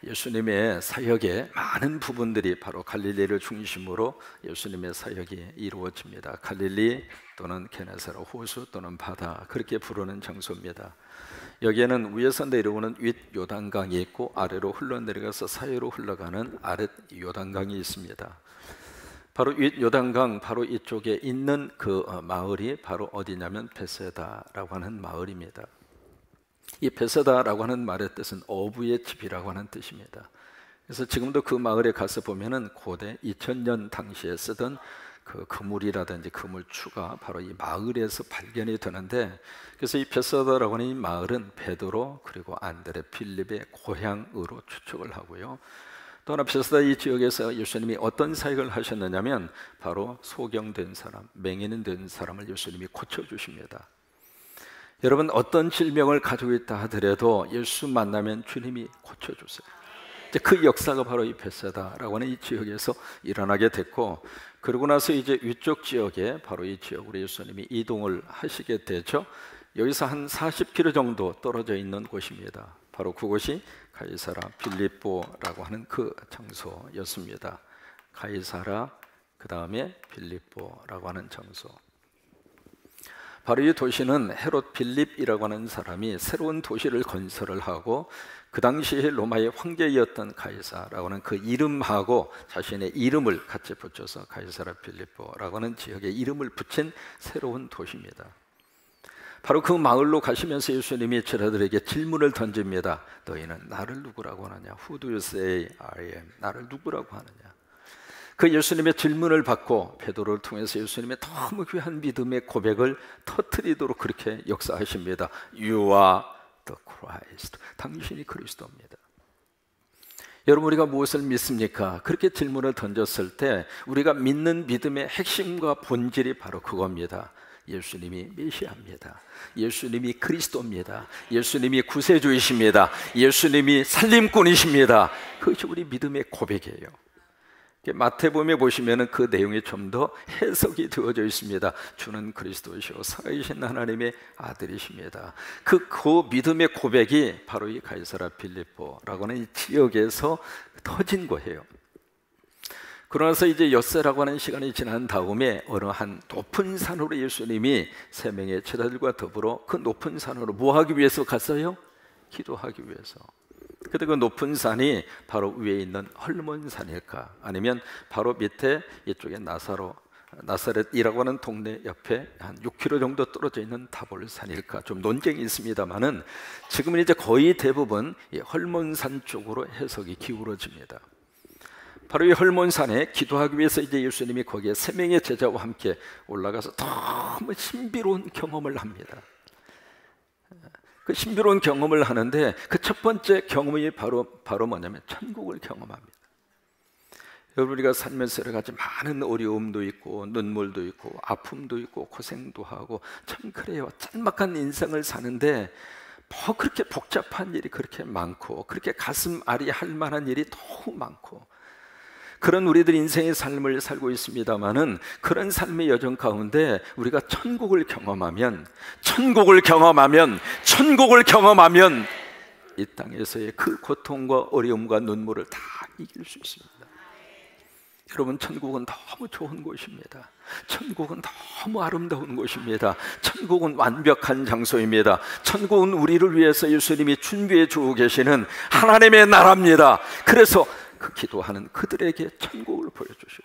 예수님의 사역의 많은 부분들이 바로 갈릴리를 중심으로 예수님의 사역이 이루어집니다. 갈릴리 또는 게네사렛 호수 또는 바다, 그렇게 부르는 장소입니다. 여기에는 위에서 내려오는 윗 요단강이 있고 아래로 흘러내려가서 사이로 흘러가는 아랫 요단강이 있습니다. 바로 윗 요단강 바로 이쪽에 있는 그 마을이 바로 어디냐면 베세다라고 하는 마을입니다. 이 베세다라고 하는 말의 뜻은 어부의 집이라고 하는 뜻입니다. 그래서 지금도 그 마을에 가서 보면은 고대 2000년 당시에 쓰던 그 그물이라든지 그물추가 바로 이 마을에서 발견이 되는데, 그래서 이 베세다라고 하는 이 마을은 베드로 그리고 안드레, 빌립의 고향으로 추측을 하고요. 또 하나 베세다 이 지역에서 예수님이 어떤 사역을 하셨느냐면 바로 소경된 사람, 맹인된 사람을 예수님이 고쳐주십니다. 여러분, 어떤 질병을 가지고 있다 하더라도 예수 만나면 주님이 고쳐주세요. 이제 그 역사가 바로 이 베세다라고 하는 이 지역에서 일어나게 됐고, 그러고 나서 이제 위쪽 지역에 바로 이 지역으로 예수님이 이동을 하시게 되죠. 여기서 한 40km 정도 떨어져 있는 곳입니다. 바로 그곳이 가이사라 빌립보라고 하는 그 장소였습니다. 가이사라, 그 다음에 빌립보라고 하는 장소. 바로 이 도시는 헤롯 빌립이라고 하는 사람이 새로운 도시를 건설을 하고, 그 당시에 로마의 황제였던 가이사라고 하는 그 이름하고 자신의 이름을 같이 붙여서 가이사라 빌립보라고 하는 지역의 이름을 붙인 새로운 도시입니다. 바로 그 마을로 가시면서 예수님이 제자들에게 질문을 던집니다. 너희는 나를 누구라고 하느냐? Who do you say I am? 나를 누구라고 하느냐? 그 예수님의 질문을 받고 베드로를 통해서 예수님의 너무 귀한 믿음의 고백을 터뜨리도록 그렇게 역사하십니다. You are the Christ. 당신이 그리스도입니다. 여러분, 우리가 무엇을 믿습니까? 그렇게 질문을 던졌을 때 우리가 믿는 믿음의 핵심과 본질이 바로 그겁니다. 예수님이 메시아입니다. 예수님이 그리스도입니다. 예수님이 구세주이십니다. 예수님이 살림꾼이십니다. 그것이 우리 믿음의 고백이에요. 마태복음에 보시면 그 내용이 좀 더 해석이 되어져 있습니다. 주는 그리스도시요 살아계신 하나님의 아들이십니다. 그 믿음의 고백이 바로 이 가이사라 빌립보라고 하는 이 지역에서 터진 거예요. 그러나서 이제 엿새라고 하는 시간이 지난 다음에 어느 한 높은 산으로 예수님이 세 명의 제자들과 더불어 그 높은 산으로 뭐 하기 위해서 갔어요? 기도하기 위해서. 그때 그 높은 산이 바로 위에 있는 헐몬산일까, 아니면 바로 밑에 이쪽에 나사렛이라고 하는 동네 옆에 한 6km 정도 떨어져 있는 다볼산일까, 좀 논쟁이 있습니다만은 지금은 이제 거의 대부분 이 헐몬산 쪽으로 해석이 기울어집니다. 바로 이 헐몬산에 기도하기 위해서 이제 예수님이 거기에 세 명의 제자와 함께 올라가서 너무 신비로운 경험을 합니다. 그 신비로운 경험을 하는데 그 첫 번째 경험이 바로 뭐냐면 천국을 경험합니다. 여러분, 우리가 살면서 여러 가지 많은 어려움도 있고 눈물도 있고 아픔도 있고 고생도 하고 참 그래요. 짤막한 인생을 사는데 뭐 그렇게 복잡한 일이 그렇게 많고 그렇게 가슴 아리 할 만한 일이 너무 많고, 그런 우리들 인생의 삶을 살고 있습니다마는 그런 삶의 여정 가운데 우리가 천국을 경험하면 이 땅에서의 그 고통과 어려움과 눈물을 다 이길 수 있습니다. 여러분, 천국은 너무 좋은 곳입니다. 천국은 너무 아름다운 곳입니다. 천국은 완벽한 장소입니다. 천국은 우리를 위해서 예수님이 준비해 주고 계시는 하나님의 나라입니다. 그래서 그 기도하는 그들에게 천국을 보여주시고,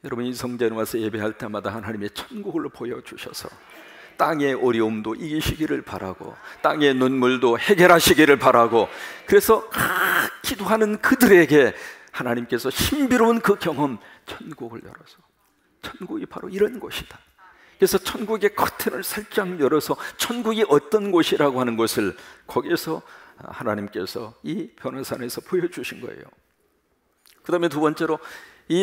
여러분, 이 성전에 와서 예배할 때마다 하나님의 천국을 보여주셔서 땅의 어려움도 이기시기를 바라고 땅의 눈물도 해결하시기를 바라고, 그래서 기도하는 그들에게 하나님께서 신비로운 그 경험, 천국을 열어서, 천국이 바로 이런 곳이다. 그래서 천국의 커튼을 살짝 열어서 천국이 어떤 곳이라고 하는 것을 거기에서 하나님께서 이 변화산에서 보여주신 거예요. 그 다음에 두 번째로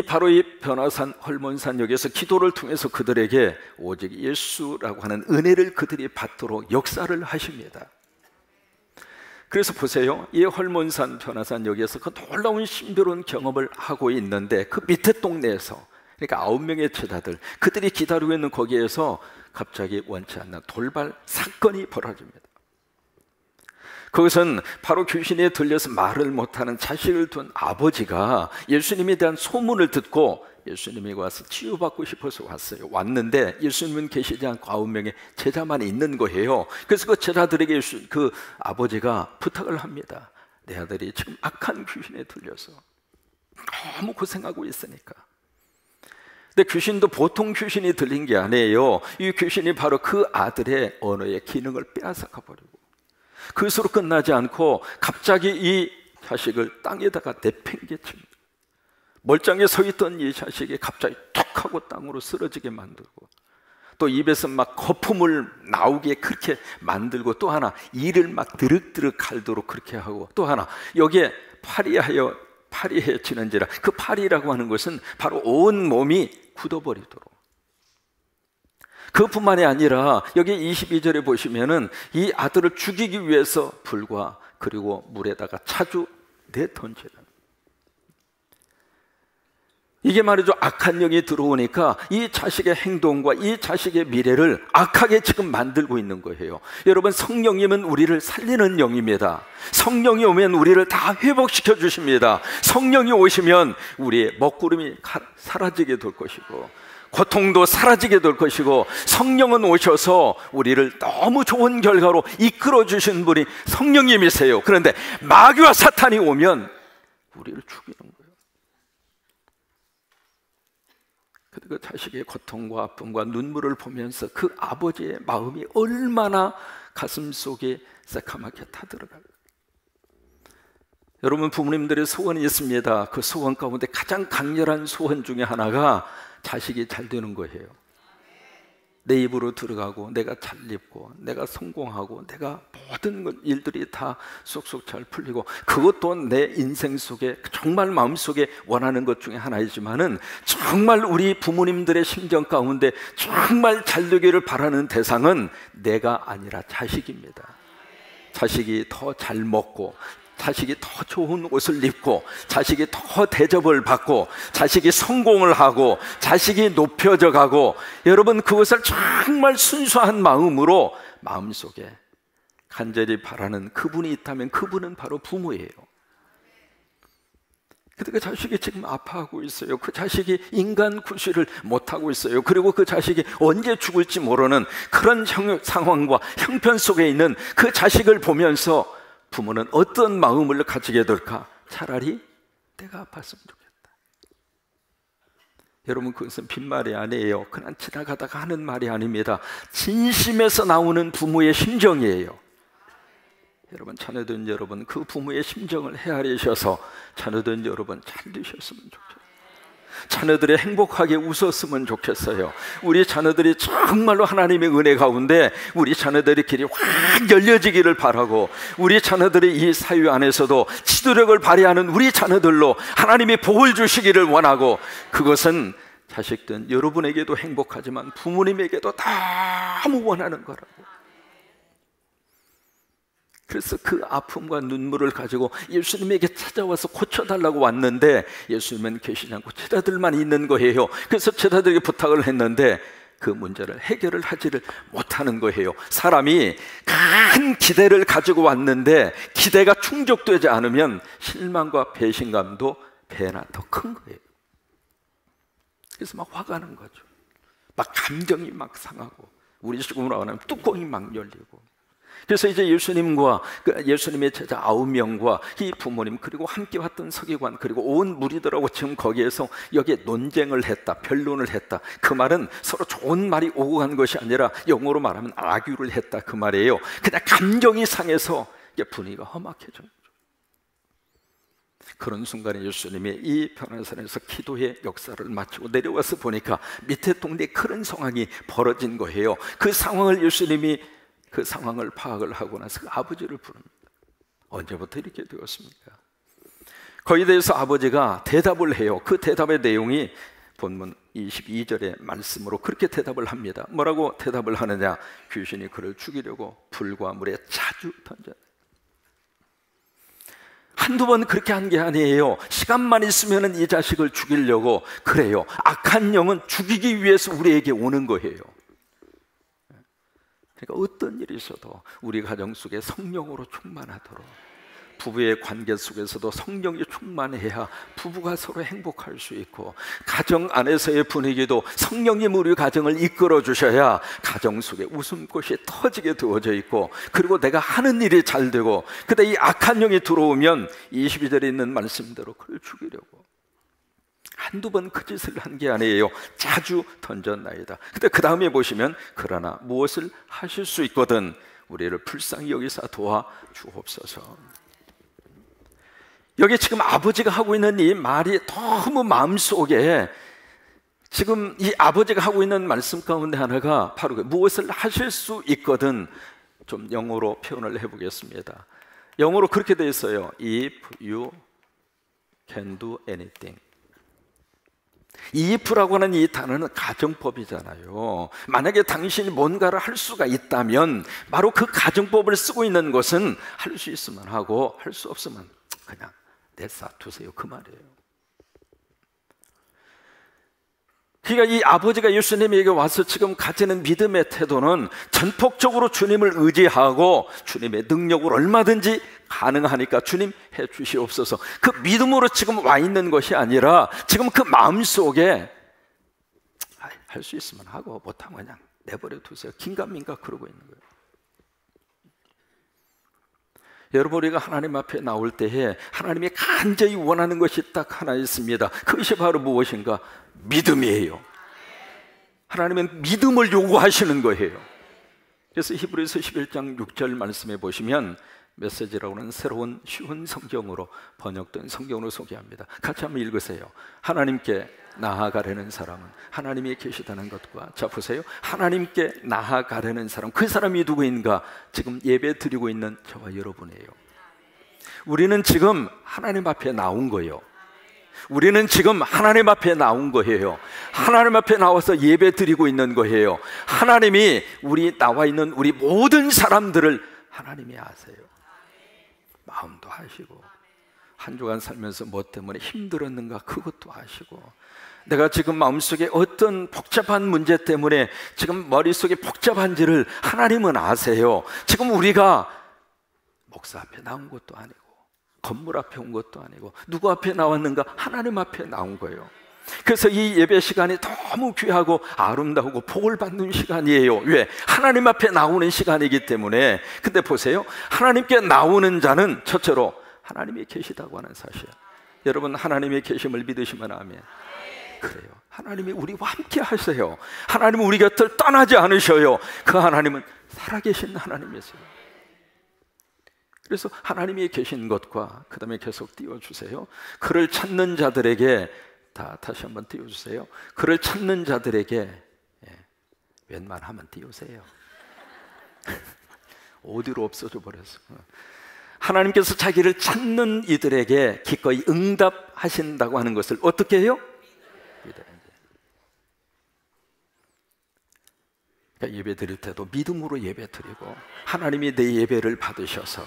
바로 이 변화산 헐몬산 여기에서 기도를 통해서 그들에게 오직 예수라고 하는 은혜를 그들이 받도록 역사를 하십니다. 그래서 보세요, 이 헐몬산 변화산 여기에서 그 놀라운 신비로운 경험을 하고 있는데 그 밑에 동네에서, 그러니까 9명의 제자들, 그들이 기다리고 있는 거기에서 갑자기 원치 않는 돌발 사건이 벌어집니다. 그것은 바로 귀신에 들려서 말을 못하는 자식을 둔 아버지가 예수님에 대한 소문을 듣고 예수님이 와서 치유받고 싶어서 왔어요. 왔는데 예수님은 계시지 않고 9명의 제자만 있는 거예요. 그래서 그 제자들에게 그 아버지가 부탁을 합니다. 내 아들이 지금 악한 귀신에 들려서 너무 고생하고 있으니까. 근데 귀신도 보통 귀신이 들린 게 아니에요. 이 귀신이 바로 그 아들의 언어의 기능을 빼앗아가 버리고, 그것으로 끝나지 않고 갑자기 이 자식을 땅에다가 내팽개칩니다. 멀쩡히 서 있던 이 자식이 갑자기 툭 하고 땅으로 쓰러지게 만들고, 또 입에서 막 거품을 나오게 그렇게 만들고, 또 하나 이를 막 드륵드륵 갈도록 그렇게 하고, 또 하나 여기에 파리해지는지라, 그 파리라고 하는 것은 바로 온 몸이 굳어버리도록. 그뿐만이 아니라 여기 22절에 보시면은 이 아들을 죽이기 위해서 불과 그리고 물에다가 자주 내던지는, 이게 말이죠. 악한 영이 들어오니까 이 자식의 행동과 이 자식의 미래를 악하게 지금 만들고 있는 거예요. 여러분, 성령님은 우리를 살리는 영입니다. 성령이 오면 우리를 다 회복시켜 주십니다. 성령이 오시면 우리의 먹구름이 사라지게 될 것이고, 고통도 사라지게 될 것이고, 성령은 오셔서 우리를 너무 좋은 결과로 이끌어 주신 분이 성령님이세요. 그런데 마귀와 사탄이 오면 우리를 죽이는 거예요. 그 자식의 고통과 아픔과 눈물을 보면서 그 아버지의 마음이 얼마나 가슴속에 새카맣게 타들어갈까. 여러분, 부모님들의 소원이 있습니다. 그 소원 가운데 가장 강렬한 소원 중에 하나가 자식이 잘 되는 거예요. 내 입으로 들어가고, 내가 잘 입고, 내가 성공하고, 내가 모든 일들이 다 쏙쏙 잘 풀리고, 그것도 내 인생 속에 정말 마음속에 원하는 것 중에 하나이지만은, 정말 우리 부모님들의 심정 가운데 정말 잘 되기를 바라는 대상은 내가 아니라 자식입니다. 자식이 더 잘 먹고, 자식이 더 좋은 옷을 입고, 자식이 더 대접을 받고, 자식이 성공을 하고, 자식이 높여져 가고, 여러분, 그것을 정말 순수한 마음으로 마음속에 간절히 바라는 그분이 있다면 그분은 바로 부모예요. 근데 그 자식이 지금 아파하고 있어요. 그 자식이 인간 구실을 못하고 있어요. 그리고 그 자식이 언제 죽을지 모르는 그런 상황과 형편 속에 있는 그 자식을 보면서 부모는 어떤 마음을 가지게 될까? 차라리 내가 아팠으면 좋겠다. 여러분, 그것은 빈말이 아니에요. 그냥 지나가다가 하는 말이 아닙니다. 진심에서 나오는 부모의 심정이에요. 여러분, 자녀된 여러분, 그 부모의 심정을 헤아리셔서 자녀된 여러분 잘 되셨으면 좋겠어요. 자녀들이 행복하게 웃었으면 좋겠어요. 우리 자녀들이 정말로 하나님의 은혜 가운데 우리 자녀들의 길이 확 열려지기를 바라고, 우리 자녀들이 이 사회 안에서도 지도력을 발휘하는 우리 자녀들로 하나님이 복을 주시기를 원하고, 그것은 자식된 여러분에게도 행복하지만 부모님에게도 너무 원하는 거라고. 그래서 그 아픔과 눈물을 가지고 예수님에게 찾아와서 고쳐달라고 왔는데, 예수님은 계시지 않고 제자들만 있는 거예요. 그래서 제자들에게 부탁을 했는데 그 문제를 해결을 하지를 못하는 거예요. 사람이 큰 기대를 가지고 왔는데 기대가 충족되지 않으면 실망과 배신감도 배나 더 큰 거예요. 그래서 막 화가 나는 거죠. 막 감정이 막 상하고, 우리 식으로 하면 뚜껑이 막 열리고. 그래서 이제 예수님과 예수님의 제자 9명과 이 부모님, 그리고 함께 왔던 서기관, 그리고 온 무리들하고 지금 거기에서 여기에 논쟁을 했다, 변론을 했다. 그 말은 서로 좋은 말이 오고 간 것이 아니라 영어로 말하면 아규를 했다, 그 말이에요. 그냥 감정이 상해서 분위기가 험악해진 거죠. 그런 순간에 예수님이 이 변화산에서 기도의 역사를 마치고 내려와서 보니까 밑에 동네에 그런 상황이 벌어진 거예요. 그 상황을 예수님이 그 상황을 파악을 하고 나서 그 아버지를 부릅니다. 언제부터 이렇게 되었습니까? 거기에 대해서 아버지가 대답을 해요. 그 대답의 내용이 본문 22절의 말씀으로 그렇게 대답을 합니다. 뭐라고 대답을 하느냐? 귀신이 그를 죽이려고 불과 물에 자주 던졌다. 한두 번 그렇게 한 게 아니에요. 시간만 있으면 이 자식을 죽이려고 그래요. 악한 영은 죽이기 위해서 우리에게 오는 거예요. 그러니까 어떤 일이 있어도 우리 가정 속에 성령으로 충만하도록, 부부의 관계 속에서도 성령이 충만해야 부부가 서로 행복할 수 있고, 가정 안에서의 분위기도 성령님 우리 가정을 이끌어 주셔야 가정 속에 웃음꽃이 터지게 되어져 있고, 그리고 내가 하는 일이 잘 되고, 그때 이 악한 영이 들어오면 22절에 있는 말씀대로 그를 죽이려고 한두 번 그 짓을 한 게 아니에요. 자주 던졌나이다. 근데 그 다음에 보시면, 그러나 무엇을 하실 수 있거든 우리를 불쌍히 여기사 도와 주옵소서. 여기 지금 아버지가 하고 있는 이 말이 너무 마음속에, 지금 이 아버지가 하고 있는 말씀 가운데 하나가 바로 무엇을 하실 수 있거든. 좀 영어로 표현을 해보겠습니다. 영어로 그렇게 되어 있어요. If you can do anything. if라고 하는 이 단어는 가정법이잖아요. 만약에 당신이 뭔가를 할 수가 있다면 바로 그 가정법을 쓰고 있는 것은 할 수 있으면 하고 할 수 없으면 그냥 내싸두세요, 그 말이에요. 그러니까 이 아버지가 예수님에게 와서 지금 가지는 믿음의 태도는 전폭적으로 주님을 의지하고 주님의 능력으로 얼마든지 가능하니까 주님 해 주시옵소서, 그 믿음으로 지금 와 있는 것이 아니라 지금 그 마음속에 할 수 있으면 하고 못하면 그냥 내버려 두세요, 긴가민가 그러고 있는 거예요. 여러분, 우리가 하나님 앞에 나올 때에 하나님이 간절히 원하는 것이 딱 하나 있습니다. 그것이 바로 무엇인가? 믿음이에요. 하나님은 믿음을 요구하시는 거예요. 그래서 히브리서 11장 6절 말씀에 보시면, 메시지라고 하는 새로운 쉬운 성경으로 번역된 성경으로 소개합니다. 같이 한번 읽으세요. 하나님께 나아가려는 사람은 하나님이 계시다는 것과, 자 보세요, 하나님께 나아가려는 사람, 그 사람이 누구인가? 지금 예배 드리고 있는 저와 여러분이에요. 우리는 지금 하나님 앞에 나온 거예요. 우리는 지금 하나님 앞에 나온 거예요. 하나님 앞에 나와서 예배 드리고 있는 거예요. 하나님이 우리 나와 있는 우리 모든 사람들을 하나님이 아세요. 마음도 아시고, 한 주간 살면서 뭐 때문에 힘들었는가 그것도 아시고, 내가 지금 마음속에 어떤 복잡한 문제 때문에 지금 머릿속에 복잡한지를 하나님은 아세요. 지금 우리가 목사 앞에 나온 것도 아니고 건물 앞에 온 것도 아니고 누구 앞에 나왔는가? 하나님 앞에 나온 거예요. 그래서 이 예배 시간이 너무 귀하고 아름다우고 복을 받는 시간이에요. 왜? 하나님 앞에 나오는 시간이기 때문에. 근데 보세요, 하나님께 나오는 자는 첫째로 하나님이 계시다고 하는 사실. 여러분, 하나님의 계심을 믿으시면 아멘. 그래요. 하나님이 우리와 함께 하세요. 하나님은 우리 곁을 떠나지 않으셔요. 그 하나님은 살아계신 하나님이세요. 그래서 하나님이 계신 것과, 그 다음에 계속 띄워주세요. 그를 찾는 자들에게, 다시 한번 띄워주세요. 그를 찾는 자들에게, 웬만하면 띄우세요. 어디로 없어져 버렸어. 하나님께서 자기를 찾는 이들에게 기꺼이 응답하신다고 하는 것을 어떻게 해요? 그러니까 예배 드릴 때도 믿음으로 예배 드리고, 하나님이 내 예배를 받으셔서,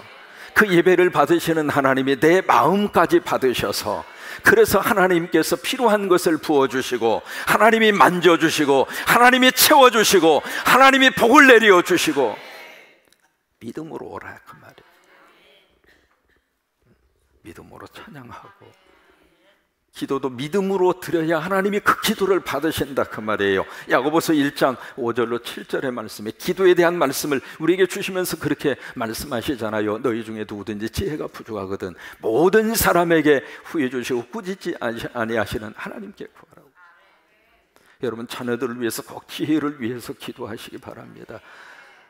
그 예배를 받으시는 하나님이 내 마음까지 받으셔서, 그래서 하나님께서 필요한 것을 부어주시고, 하나님이 만져주시고, 하나님이 채워주시고, 하나님이 복을 내려주시고, 믿음으로 오라 그 말이에요. 믿음으로 찬양하고, 기도도 믿음으로 드려야 하나님이 그 기도를 받으신다 그 말이에요. 야고보서 1장 5절로 7절의 말씀에 기도에 대한 말씀을 우리에게 주시면서 그렇게 말씀하시잖아요. 너희 중에 누구든지 지혜가 부족하거든 모든 사람에게 후해 주시고 꾸짖지 아니하시는 하나님께 구하라고. 여러분, 자녀들을 위해서 꼭 지혜를 위해서 기도하시기 바랍니다.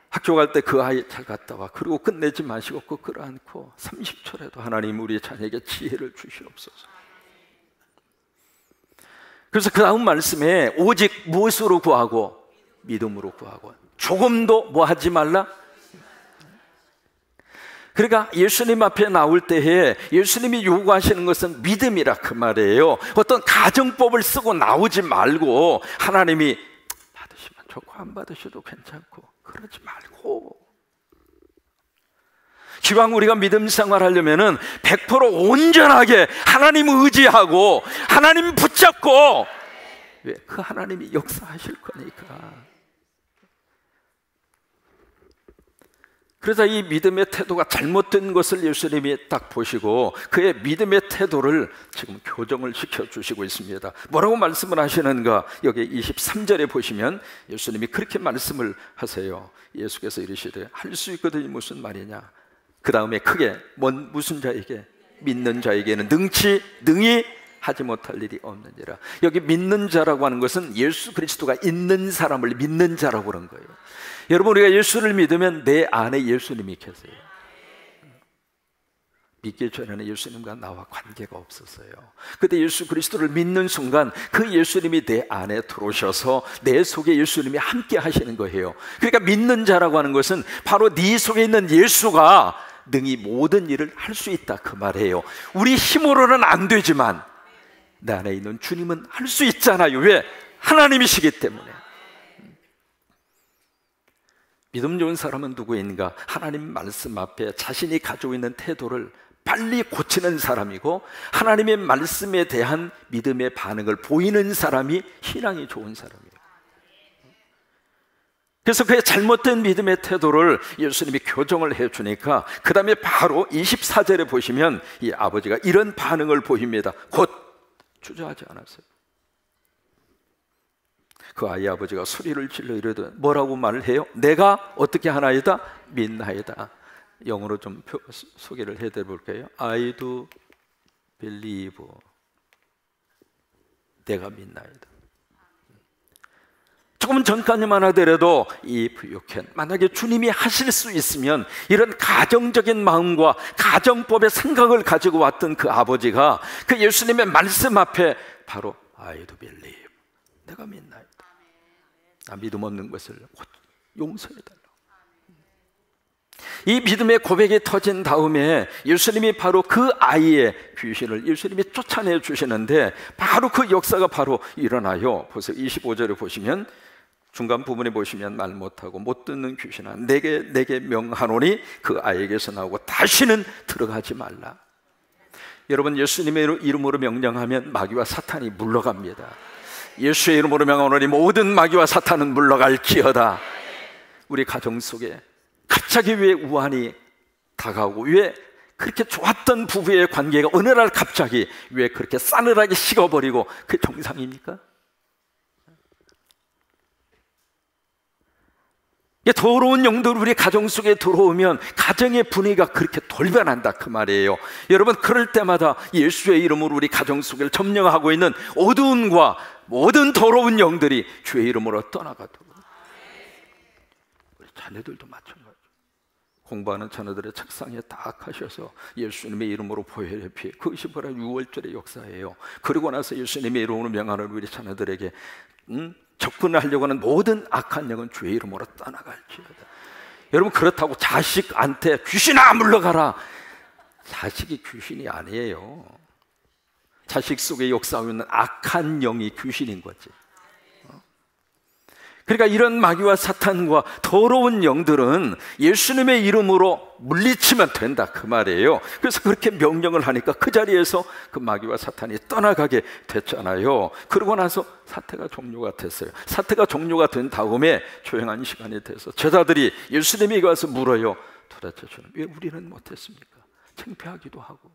학교 갈 때 그 아이 잘 갔다 와. 그리고 끝내지 마시고 꼭 끌어안고 30초라도 하나님 우리 자녀에게 지혜를 주시옵소서. 그래서 그 다음 말씀에 오직 무엇으로 구하고? 믿음으로 구하고. 조금도 뭐 하지 말라? 그러니까 예수님 앞에 나올 때에 예수님이 요구하시는 것은 믿음이라 그 말이에요. 어떤 가정법을 쓰고 나오지 말고, 하나님이 받으시면 좋고 안 받으셔도 괜찮고 그러지 말고, 기왕 우리가 믿음 생활하려면은 100% 온전하게 하나님 의지하고 하나님 붙잡고, 왜? 그 하나님이 역사하실 거니까. 그래서 이 믿음의 태도가 잘못된 것을 예수님이 딱 보시고 그의 믿음의 태도를 지금 교정을 시켜주시고 있습니다. 뭐라고 말씀을 하시는가? 여기 23절에 보시면 예수님이 그렇게 말씀을 하세요. 예수께서 이르시되 할 수 있거든이 무슨 말이냐? 그 다음에 크게 무슨 자에게? 믿는 자에게는 능히 하지 못할 일이 없느니라. 여기 믿는 자라고 하는 것은 예수 그리스도가 있는 사람을 믿는 자라고 그런 거예요. 여러분, 우리가 예수를 믿으면 내 안에 예수님이 계세요. 믿기 전에는 예수님과 나와 관계가 없었어요. 그때 예수 그리스도를 믿는 순간 그 예수님이 내 안에 들어오셔서 내 속에 예수님이 함께 하시는 거예요. 그러니까 믿는 자라고 하는 것은 바로 네 속에 있는 예수가 능히 모든 일을 할 수 있다 그 말이에요. 우리 힘으로는 안 되지만 내 안에 있는 주님은 할 수 있잖아요. 왜? 하나님이시기 때문에. 믿음 좋은 사람은 누구인가? 하나님 말씀 앞에 자신이 가지고 있는 태도를 빨리 고치는 사람이고 하나님의 말씀에 대한 믿음의 반응을 보이는 사람이 신앙이 좋은 사람이에요. 그래서 그의 잘못된 믿음의 태도를 예수님이 교정을 해주니까 그 다음에 바로 24절에 보시면 이 아버지가 이런 반응을 보입니다. 곧 주저하지 않았어요. 그 아이 아버지가 소리를 질러 이르되 뭐라고 말을 해요? 내가 어떻게 하나이다? 믿나이다. 영어로 좀 소개를 해드려 볼게요. I do believe. 내가 믿나이다. 조금 전까지만 하더라도 if you can, 만약에 주님이 하실 수 있으면 이런 가정적인 마음과 가정법의 생각을 가지고 왔던 그 아버지가 그 예수님의 말씀 앞에 바로 I do believe, 내가 믿나이다. 믿음 없는 것을 용서해달라. 이 믿음의 고백이 터진 다음에 예수님이 바로 그 아이의 귀신을 예수님이 쫓아내 주시는데 바로 그 역사가 바로 일어나요. 보세요. 25절에 보시면 중간 부분에 보시면 말 못하고 못 듣는 귀신아 내게 명하노니 그 아이에게서 나오고 다시는 들어가지 말라. 여러분, 예수님의 이름으로 명령하면 마귀와 사탄이 물러갑니다. 예수의 이름으로 명하노니 모든 마귀와 사탄은 물러갈지어다. 우리 가정 속에 갑자기 왜 우환이 다가오고 왜 그렇게 좋았던 부부의 관계가 어느 날 갑자기 왜 그렇게 싸늘하게 식어버리고 그게 정상입니까? 더러운 영들이 우리 가정 속에 들어오면 가정의 분위기가 그렇게 돌변한다 그 말이에요. 여러분, 그럴 때마다 예수의 이름으로 우리 가정 속을 점령하고 있는 어두움과 모든 더러운 영들이 주의 이름으로 떠나가도록. 우리 자녀들도 마찬가지예요. 공부하는 자녀들의 책상에 딱 하셔서 예수님의 이름으로 보혈의 피, 그것이 바로 6월절의 역사예요. 그리고 나서 예수님의 이름으로 명하는 우리 자녀들에게 접근하려고 하는 모든 악한 영은 주의 이름으로 떠나갈지어다. 여러분, 그렇다고 자식한테 귀신아 물러가라, 자식이 귀신이 아니에요. 자식 속에 역사하고 있는 악한 영이 귀신인 거지. 그러니까 이런 마귀와 사탄과 더러운 영들은 예수님의 이름으로 물리치면 된다 그 말이에요. 그래서 그렇게 명령을 하니까 그 자리에서 그 마귀와 사탄이 떠나가게 됐잖아요. 그러고 나서 사태가 종료가 됐어요. 사태가 종료가 된 다음에 조용한 시간이 돼서 제자들이 예수님에게 와서 물어요. 도대체 주님, 왜 우리는 못했습니까? 창피하기도 하고.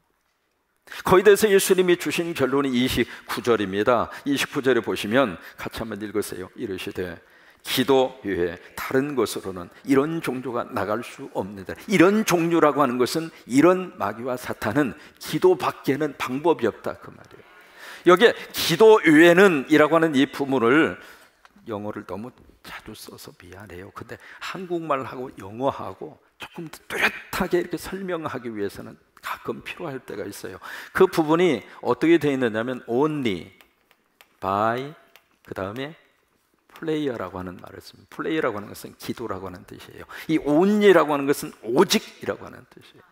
거기에 대해서 예수님이 주신 결론이 29절입니다. 29절에 보시면 같이 한번 읽으세요. 이르시되 기도 외에 다른 것으로는 이런 종교가 나갈 수 없느니라. 이런 종류라고 하는 것은 이런 마귀와 사탄은 기도밖에는 방법이 없다 그 말이에요. 여기에 기도 외에는 이라고 하는 이 부분을 영어를 너무 자주 써서 미안해요. 근데 한국말하고 영어하고 조금 뚜렷하게 이렇게 설명하기 위해서는 가끔 필요할 때가 있어요. 그 부분이 어떻게 되어 있느냐면 only, by, 그 다음에 플레이어라고 하는 말을 씁니다. 플레이어라고 하는 것은 기도라고 하는 뜻이에요. 이 only라고 하는 것은 오직이라고 하는 뜻이에요.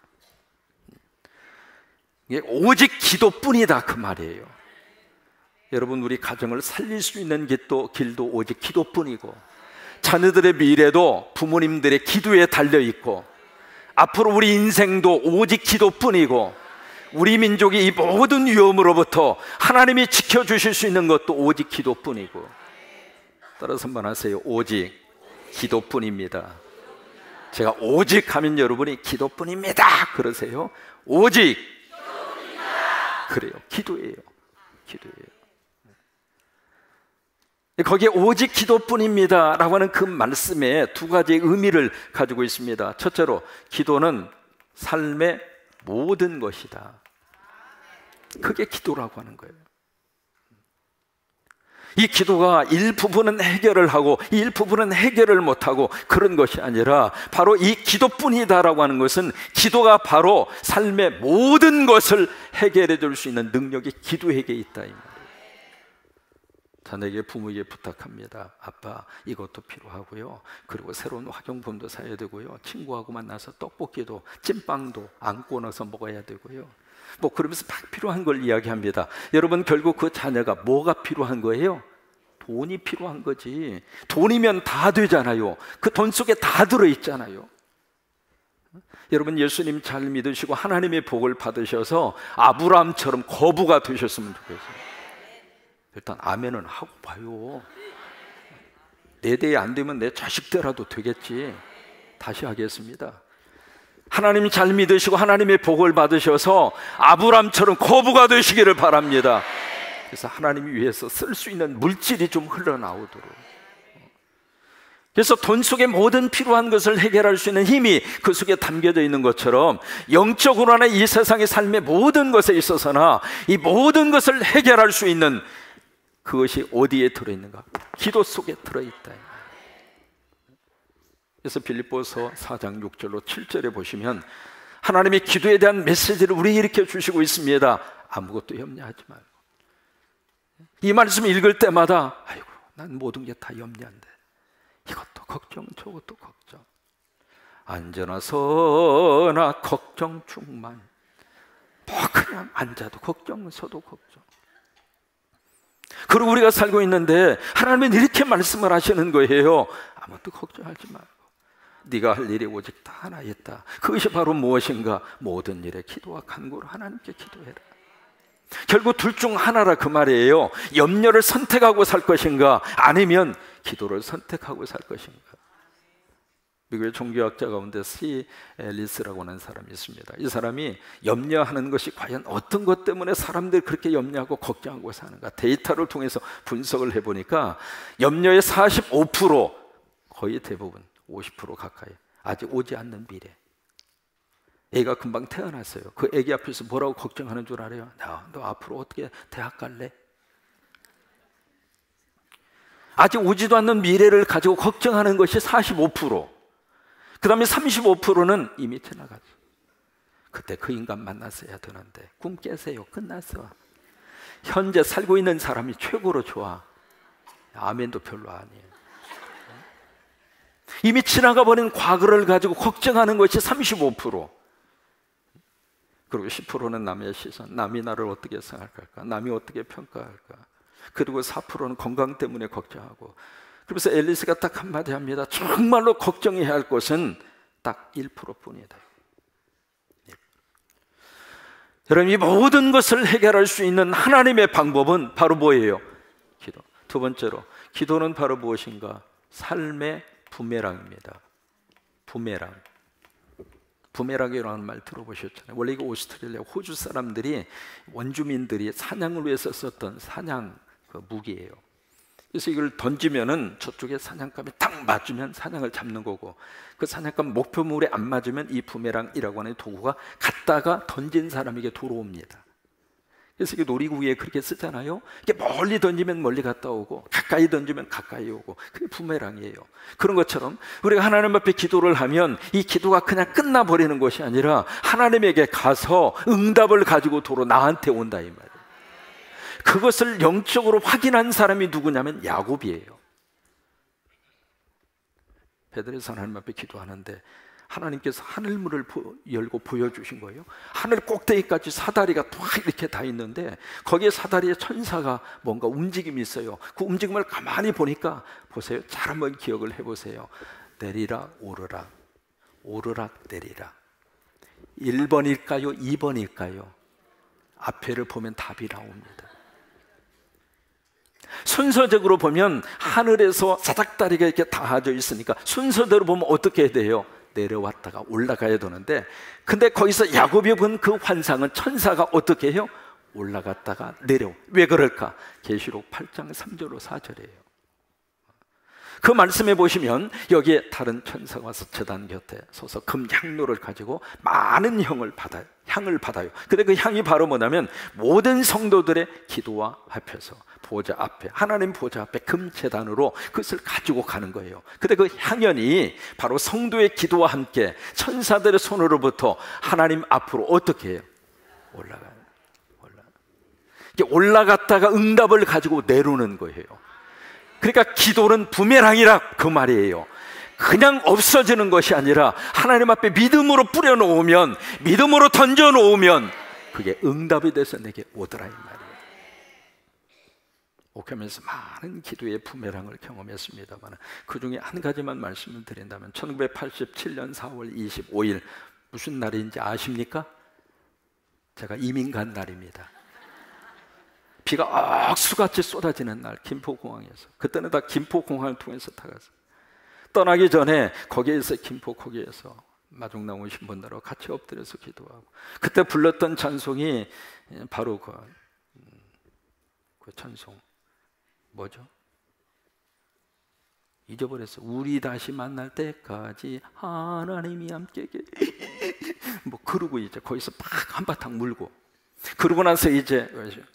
이게 오직 기도뿐이다 그 말이에요. 여러분, 우리 가정을 살릴 수 있는 길도 오직 기도뿐이고, 자녀들의 미래도 부모님들의 기도에 달려있고, 앞으로 우리 인생도 오직 기도뿐이고, 우리 민족이 이 모든 위험으로부터 하나님이 지켜주실 수 있는 것도 오직 기도뿐이고, 따라서 한번 하세요. 오직 기도뿐입니다. 제가 오직 하면 여러분이 기도뿐입니다 그러세요. 오직 기도뿐입니다. 그래요. 기도예요. 기도예요. 거기에 오직 기도뿐입니다 라고 하는 그 말씀에 두 가지의 의미를 가지고 있습니다. 첫째로 기도는 삶의 모든 것이다. 그게 기도라고 하는 거예요. 이 기도가 일부분은 해결을 하고 일부분은 해결을 못하고 그런 것이 아니라 바로 이 기도뿐이다라고 하는 것은 기도가 바로 삶의 모든 것을 해결해 줄 수 있는 능력이 기도에게 있다 이 말이에요. 자녀에게 부모에게 부탁합니다. 아빠 이것도 필요하고요, 그리고 새로운 학용품도 사야 되고요, 친구하고 만나서 떡볶이도 찐빵도 안고 나서 먹어야 되고요, 뭐 그러면서 막 필요한 걸 이야기합니다. 여러분 결국 그 자녀가 뭐가 필요한 거예요? 돈이 필요한 거지. 돈이면 다 되잖아요. 그 돈 속에 다 들어있잖아요. 여러분 예수님 잘 믿으시고 하나님의 복을 받으셔서 아브라함처럼 거부가 되셨으면 좋겠어요. 일단 아멘은 하고 봐요. 내 대에 안 되면 내 자식들라도 되겠지. 다시 하겠습니다. 하나님 잘 믿으시고 하나님의 복을 받으셔서 아브라함처럼 거부가 되시기를 바랍니다. 그래서 하나님이 위해서 쓸 수 있는 물질이 좀 흘러나오도록. 그래서 돈 속에 모든 필요한 것을 해결할 수 있는 힘이 그 속에 담겨져 있는 것처럼 영적으로나 이 세상의 삶의 모든 것에 있어서나 이 모든 것을 해결할 수 있는 그것이 어디에 들어있는가? 기도 속에 들어있다. 그래서 빌립보서 4장 6절로 7절에 보시면 하나님의 기도에 대한 메시지를 우리에게 일으켜 주시고 있습니다. 아무것도 염려하지 말고. 이 말씀을 읽을 때마다 아이고 난 모든 게 다 염려한데 이것도 걱정 저것도 걱정, 앉아나 서나 걱정 충만, 뭐 그냥 앉아도 걱정 서도 걱정. 그리고 우리가 살고 있는데 하나님은 이렇게 말씀을 하시는 거예요. 아무것도 걱정하지 말고 네가 할 일이 오직 다 하나 있다. 그것이 바로 무엇인가? 모든 일에 기도와 간구로 하나님께 기도해라. 결국 둘 중 하나라 그 말이에요. 염려를 선택하고 살 것인가, 아니면 기도를 선택하고 살 것인가. 미국의 종교학자 가운데 C. 앨리스라고 하는 사람이 있습니다. 이 사람이 염려하는 것이 과연 어떤 것 때문에 사람들이 그렇게 염려하고 걱정하고 사는가 데이터를 통해서 분석을 해보니까 염려의 45%, 거의 대부분 50% 가까이 아직 오지 않는 미래. 애가 금방 태어났어요. 그 애기 앞에서 뭐라고 걱정하는 줄 알아요? 너 앞으로 어떻게 대학 갈래? 아직 오지도 않는 미래를 가지고 걱정하는 것이 45%. 그 다음에 35%는 이미 지나갔어. 그때 그 인간 만났어야 되는데 꿈 깨세요. 끝났어. 현재 살고 있는 사람이 최고로 좋아. 아멘도 별로 아니에요. 이미 지나가 버린 과거를 가지고 걱정하는 것이 35%. 그리고 10%는 남의 시선, 남이 나를 어떻게 생각할까, 남이 어떻게 평가할까. 그리고 4%는 건강 때문에 걱정하고. 그래서 앨리스가 딱 한마디 합니다. 정말로 걱정해야 할 것은 딱 1%뿐이다. 여러분, 이 모든 것을 해결할 수 있는 하나님의 방법은 바로 뭐예요? 기도. 두 번째로, 기도는 바로 무엇인가? 삶의 부메랑입니다. 부메랑. 부메랑이라는 말 들어보셨잖아요. 원래 이거 오스트레일리아, 호주 사람들이, 원주민들이 사냥을 위해서 썼던 사냥 그 무기예요. 그래서 이걸 던지면은 저쪽에 사냥감이 딱 맞으면 사냥을 잡는 거고, 그 사냥감 목표물에 안 맞으면 이 부메랑이라고 하는 도구가 갔다가 던진 사람에게 돌아옵니다. 그래서 이게 놀이구이에 그렇게 쓰잖아요. 이게 멀리 던지면 멀리 갔다 오고, 가까이 던지면 가까이 오고, 그게 부메랑이에요. 그런 것처럼 우리가 하나님 앞에 기도를 하면 이 기도가 그냥 끝나버리는 것이 아니라 하나님에게 가서 응답을 가지고 도로 나한테 온다 이 말이에요. 그것을 영적으로 확인한 사람이 누구냐면 야곱이에요. 베들레헴 하나님 앞에 기도하는데 하나님께서 하늘문을 열고 보여주신 거예요. 하늘 꼭대기까지 사다리가 쫙 이렇게 다 있는데 거기에 사다리에 천사가 뭔가 움직임이 있어요. 그 움직임을 가만히 보니까, 보세요. 잘 한번 기억을 해보세요. 내리라 오르락, 오르락 내리락. 1번일까요? 2번일까요? 앞에를 보면 답이 나옵니다. 순서적으로 보면 하늘에서 사닥다리가 이렇게 닿아져 있으니까 순서대로 보면 어떻게 돼요? 내려왔다가 올라가야 되는데, 근데 거기서 야곱이 본 그 환상은 천사가 어떻게 해요? 올라갔다가 내려. 왜 그럴까? 계시록 8장 3절로 4절이에요. 그 말씀에 보시면 여기에 다른 천사가 와서 제단 곁에 서서 금향로를 가지고 많은 향을 받아요. 근데 그 향이 바로 뭐냐면 모든 성도들의 기도와 합해서 보좌 앞에, 하나님 보좌 앞에 금제단으로 그것을 가지고 가는 거예요. 근데 그 향연이 바로 성도의 기도와 함께 천사들의 손으로부터 하나님 앞으로 어떻게 해요? 올라가요. 올라갔다가 응답을 가지고 내려오는 거예요. 그러니까 기도는 부메랑이라 그 말이에요. 그냥 없어지는 것이 아니라 하나님 앞에 믿음으로 뿌려놓으면, 믿음으로 던져놓으면 그게 응답이 돼서 내게 오더라 이 말이에요. 목회하면서 많은 기도의 부메랑을 경험했습니다만 그 중에 한 가지만 말씀을 드린다면 1987년 4월 25일 무슨 날인지 아십니까? 제가 이민 간 날입니다. 비가 억수같이 쏟아지는 날, 김포공항에서. 그때는 다 김포공항을 통해서 타갔어요. 떠나기 전에 거기에서, 김포 거기에서 마중 나오신 분들하고 같이 엎드려서 기도하고, 그때 불렀던 찬송이 바로 그 찬송 뭐죠? 잊어버렸어. 우리 다시 만날 때까지 하나님이 함께 뭐 그러고 이제 거기서 막 한바탕 물고, 그러고 나서 이제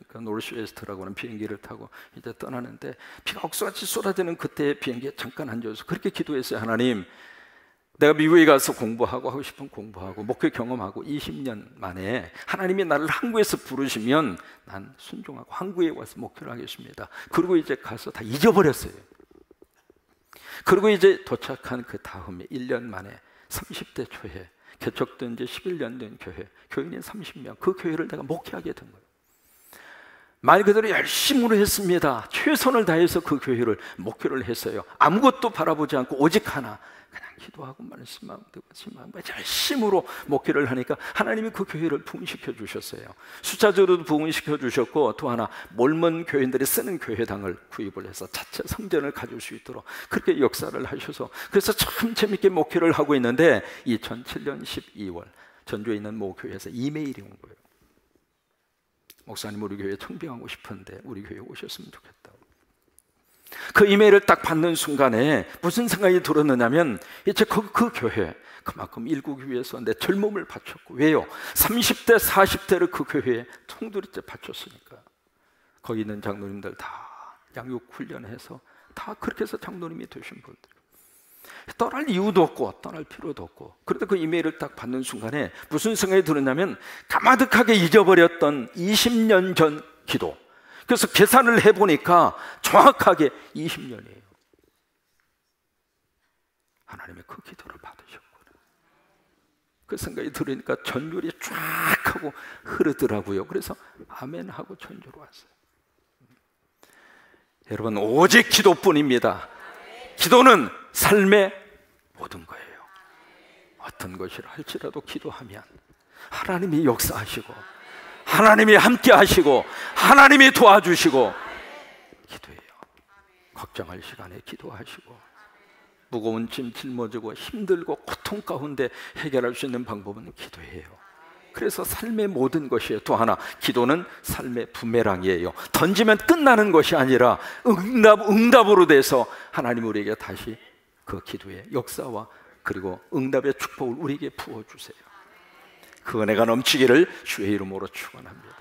그 노스웨스트라고 하는 비행기를 타고 이제 떠나는데 비가 억수같이 쏟아지는 그때 비행기에 잠깐 앉아서 그렇게 기도했어요. 하나님, 내가 미국에 가서 공부하고 하고 싶은 공부하고 목회 경험하고 20년 만에 하나님이 나를 항구에서 부르시면 난 순종하고 항구에 와서 목회를 하겠습니다. 그리고 이제 가서 다 잊어버렸어요. 그리고 이제 도착한 그 다음에 1년 만에 30대 초에 개척된 지 11년 된 교회, 교인이 30명, 그 교회를 내가 목회하게 된 거예요. 말 그대로 열심으로 했습니다. 최선을 다해서 그 교회를 목회를 했어요. 아무것도 바라보지 않고 오직 하나, 그냥 기도하고 말씀하고 열심으로 목회를 하니까 하나님이 그 교회를 부흥시켜 주셨어요. 숫자적으로도 부흥시켜 주셨고, 또 하나 몰몬 교인들이 쓰는 교회당을 구입을 해서 자체 성전을 가질 수 있도록 그렇게 역사를 하셔서, 그래서 참 재밌게 목회를 하고 있는데 2007년 12월 전주에 있는 모 교회에서 이메일이 온 거예요. 목사님, 우리 교회에 청빙하고 싶은데 우리 교회에 오셨으면 좋겠다고. 그 이메일을 딱 받는 순간에 무슨 생각이 들었느냐면, 이제 그 교회 그만큼 일국을 위해서 내 젊음을 바쳤고, 왜요? 30대 40대를 그 교회에 통두리째 바쳤으니까. 거기 있는 장로님들 다 양육 훈련해서 다 그렇게 해서 장로님이 되신 분들, 떠날 이유도 없고 떠날 필요도 없고. 그런데 그 이메일을 딱 받는 순간에 무슨 생각이 들었냐면, 까마득하게 잊어버렸던 20년 전 기도. 그래서 계산을 해보니까 정확하게 20년이에요. 하나님의 그 기도를 받으셨구나. 그 생각이 들으니까 전율이 쫙 하고 흐르더라고요. 그래서 아멘 하고 전주로 왔어요. 여러분, 오직 기도뿐입니다. 기도는 삶의 모든 거예요. 어떤 것이라 할지라도 기도하면 하나님이 역사하시고, 하나님이 함께 하시고, 하나님이 도와주시고. 기도해요. 걱정할 시간에 기도하시고, 무거운 짐 짊어지고 힘들고 고통 가운데 해결할 수 있는 방법은 기도해요. 그래서 삶의 모든 것이에요. 또 하나, 기도는 삶의 부메랑이에요. 던지면 끝나는 것이 아니라 응답으로 돼서 하나님 우리에게 다시 그 기도의 역사와 그리고 응답의 축복을 우리에게 부어주세요. 그 은혜가 넘치기를 주의 이름으로 축원합니다.